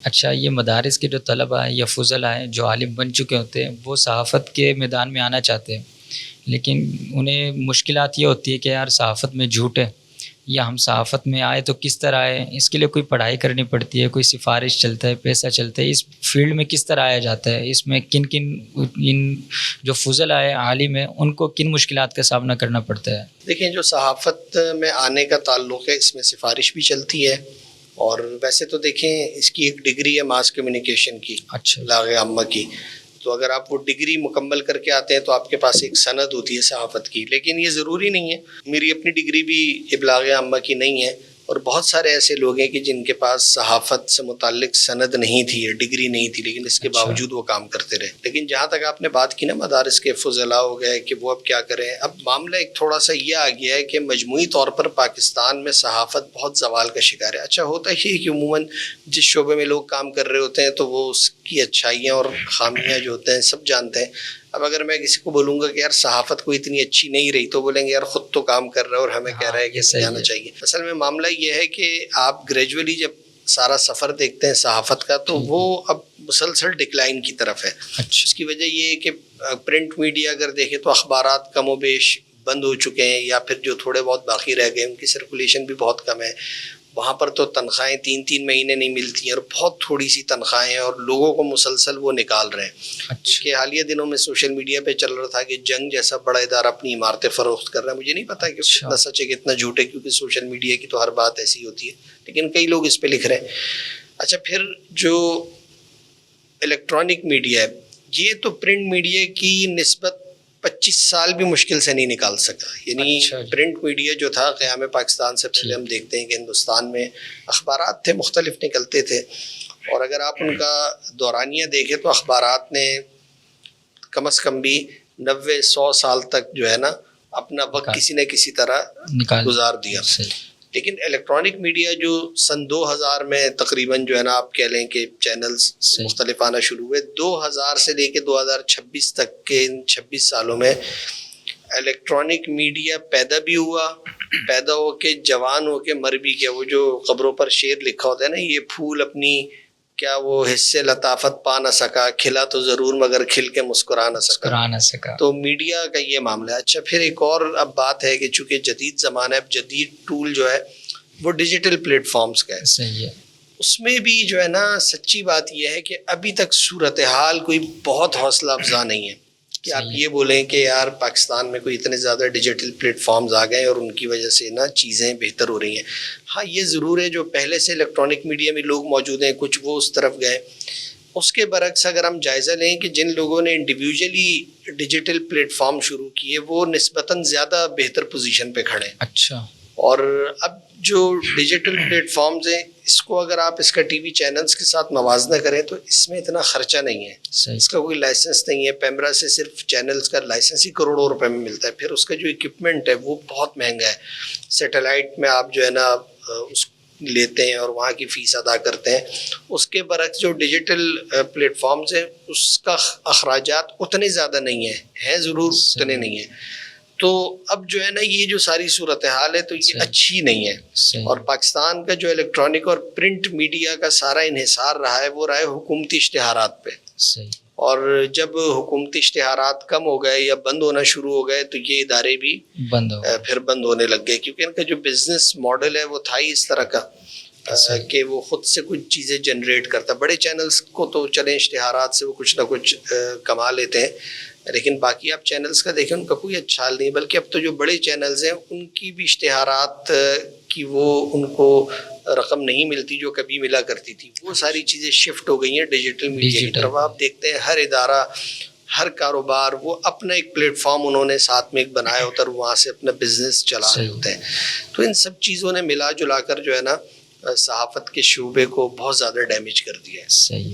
اچھا، یہ مدارس کے جو طلبہ ہیں یا فضلاء ہیں جو عالم بن چکے ہوتے ہیں، وہ صحافت کے میدان میں آنا چاہتے ہیں، لیکن انہیں مشکلات یہ ہوتی ہے کہ یار صحافت میں جھوٹ ہے، یا ہم صحافت میں آئے تو کس طرح آئے، اس کے لیے کوئی پڑھائی کرنی پڑتی ہے، کوئی سفارش چلتا ہے، پیسہ چلتا ہے، اس فیلڈ میں کس طرح آیا جاتا ہے، اس میں کن کن ان جو فضلاء ہیں عالم ہیں ان کو کن مشکلات کا سامنا کرنا پڑتا ہے؟ دیکھیں، جو صحافت میں آنے کا تعلق ہے اس میں سفارش بھی چلتی ہے، اور ویسے تو دیکھیں اس کی ایک ڈگری ہے ماس کمیونیکیشن کی، اچھا، ابلاغ عامہ کی، تو اگر آپ وہ ڈگری مکمل کر کے آتے ہیں تو آپ کے پاس ایک سند ہوتی ہے صحافت کی، لیکن یہ ضروری نہیں ہے۔ میری اپنی ڈگری بھی ابلاغ عامہ کی نہیں ہے، اور بہت سارے ایسے لوگ ہیں کہ جن کے پاس صحافت سے متعلق سند نہیں تھی یا ڈگری نہیں تھی، لیکن اس کے اچھا، باوجود وہ کام کرتے رہے۔ لیکن جہاں تک آپ نے بات کی نا مدارس کے فضلاء ہو گئے کہ وہ اب کیا کریں، اب معاملہ ایک تھوڑا سا یہ آ گیا ہے کہ مجموعی طور پر پاکستان میں صحافت بہت زوال کا شکار ہے۔ اچھا ہوتا ہی کہ عموماً جس شعبے میں لوگ کام کر رہے ہوتے ہیں تو وہ اس کی اچھائیاں اور خامیاں جو ہوتے ہیں سب جانتے ہیں۔ اب اگر میں کسی کو بولوں گا کہ یار صحافت کو اتنی اچھی نہیں رہی تو بولیں گے یار خود تو کام کر رہا ہے اور ہمیں کہہ رہا ہے کہ جانا چاہیے۔ اصل میں معاملہ یہ ہے کہ آپ گریجولی جب سارا سفر دیکھتے ہیں صحافت کا تو وہ اب مسلسل ڈکلائن کی طرف ہے۔ اس کی وجہ یہ ہے کہ پرنٹ میڈیا اگر دیکھیں تو اخبارات کم و بیش بند ہو چکے ہیں، یا پھر جو تھوڑے بہت باقی رہ گئے ان کی سرکولیشن بھی بہت کم ہے۔ وہاں پر تو تنخواہیں 3 مہینے نہیں ملتی ہیں اور بہت تھوڑی سی تنخواہیں ہیں، اور لوگوں کو مسلسل وہ نکال رہے ہیں۔ کہ حالیہ دنوں میں سوشل میڈیا پہ چل رہا تھا کہ جنگ جیسا بڑا ادارہ اپنی عمارتیں فروخت کر رہا ہے۔ مجھے نہیں پتا کہ کتنا سچ ہے کتنا جھوٹ ہے، کیونکہ سوشل میڈیا کی تو ہر بات ایسی ہوتی ہے، لیکن کئی لوگ اس پہ لکھ رہے ہیں۔ اچھا، پھر جو الیکٹرانک میڈیا ہے یہ تو پرنٹ میڈیا کی نسبت 25 سال بھی مشکل سے نہیں نکال سکا۔ یعنی پرنٹ میڈیا جو تھا قیام پاکستان سے پہلے ہم دیکھتے ہیں کہ ہندوستان میں اخبارات تھے، مختلف نکلتے تھے، اور اگر آپ ان کا دورانیہ دیکھیں تو اخبارات نے کم از کم بھی 90-100 سال تک جو ہے نا اپنا وقت کسی نہ کسی طرح گزار دیا۔ لیکن الیکٹرانک میڈیا جو سن 2000 میں تقریباً جو ہے نا آپ کہہ لیں کہ چینلز مختلف آنا شروع ہوئے، 2000 سے لے کے 2026 تک کے ان 26 سالوں میں الیکٹرانک میڈیا پیدا بھی ہوا، پیدا ہو کے جوان ہو کے مر بھی گیا۔ وہ جو قبروں پر شعر لکھا ہوتا ہے نا، یہ پھول اپنی کیا وہ حصے لطافت پا نہ سکا، کھلا تو ضرور مگر کھل کے مسکرا نہ سکا۔ تو میڈیا کا یہ معاملہ ہے۔ اچھا، پھر ایک اور اب بات ہے کہ چونکہ جدید زمانہ ہے، جدید ٹول جو ہے وہ ڈیجیٹل پلیٹ فارمز کا ہے۔ صحیح ہے۔ اس میں بھی جو ہے نا سچی بات یہ ہے کہ ابھی تک صورتحال کوئی بہت حوصلہ افزا نہیں ہے کہ آپ یہ بولیں کہ یار پاکستان میں کوئی اتنے زیادہ ڈیجیٹل پلیٹ فارمز آ گئے اور ان کی وجہ سے نا چیزیں بہتر ہو رہی ہیں۔ ہاں، یہ ضرور ہے جو پہلے سے الیکٹرانک میڈیا میں لوگ موجود ہیں کچھ وہ اس طرف گئے۔ اس کے برعکس اگر ہم جائزہ لیں کہ جن لوگوں نے انڈیویجولی ڈیجیٹل پلیٹ فارم شروع کیے وہ نسبتاً زیادہ بہتر پوزیشن پہ کھڑے ہیں۔ اچھا، اور اب جو ڈیجیٹل پلیٹ فارمز ہیں اس کو اگر آپ اس کا ٹی وی چینلز کے ساتھ موازنہ کریں تو اس میں اتنا خرچہ نہیں ہے، اس کا کوئی لائسنس نہیں ہے۔ پیمرا سے صرف چینلز کا لائسنس ہی کروڑوں روپے میں ملتا ہے، پھر اس کا جو اکوپمنٹ ہے وہ بہت مہنگا ہے۔ سیٹلائٹ میں آپ جو ہے نا اس لیتے ہیں اور وہاں کی فیس ادا کرتے ہیں۔ اس کے برعکس جو ڈیجیٹل پلیٹ فارمز ہیں اس کا اخراجات اتنے زیادہ نہیں ہیں ضرور اتنے نہیں ہیں۔ تو اب جو ہے نا یہ جو ساری صورتحال ہے تو یہ اچھی نہیں ہے، اور پاکستان کا جو الیکٹرانک اور پرنٹ میڈیا کا سارا انحصار رہا ہے وہ رہا ہے حکومتی اشتہارات پہ۔ اور جب حکومتی اشتہارات کم ہو گئے یا بند ہونا شروع ہو گئے تو یہ ادارے بھی پھر بند ہونے لگ گئے، کیونکہ ان کا جو بزنس ماڈل ہے وہ تھا ہی اس طرح کا کہ وہ خود سے کچھ چیزیں جنریٹ کرتا۔ بڑے چینلز کو تو چلیں اشتہارات سے وہ کچھ نہ کچھ کما لیتے ہیں، لیکن باقی آپ چینلز کا دیکھیں ان کا کوئی اچھا حال نہیں، بلکہ اب تو جو بڑے چینلز ہیں ان کی بھی اشتہارات کی وہ ان کو رقم نہیں ملتی جو کبھی ملا کرتی تھی۔ وہ ساری چیزیں شفٹ ہو گئی ہیں ڈیجیٹل میڈیا کی طرف۔ آپ دیکھتے ہیں ہر ادارہ، ہر کاروبار وہ اپنا ایک پلیٹ فارم انہوں نے ساتھ میں ایک بنایا ہوتا ہے اور وہاں سے اپنا بزنس چلا رہے ہوتے ہیں۔ تو ان سب چیزوں نے ملا جلا کر جو ہے نا صحافت کے شعبے کو بہت زیادہ ڈیمیج کر دیا ہے۔ صحیح ہے۔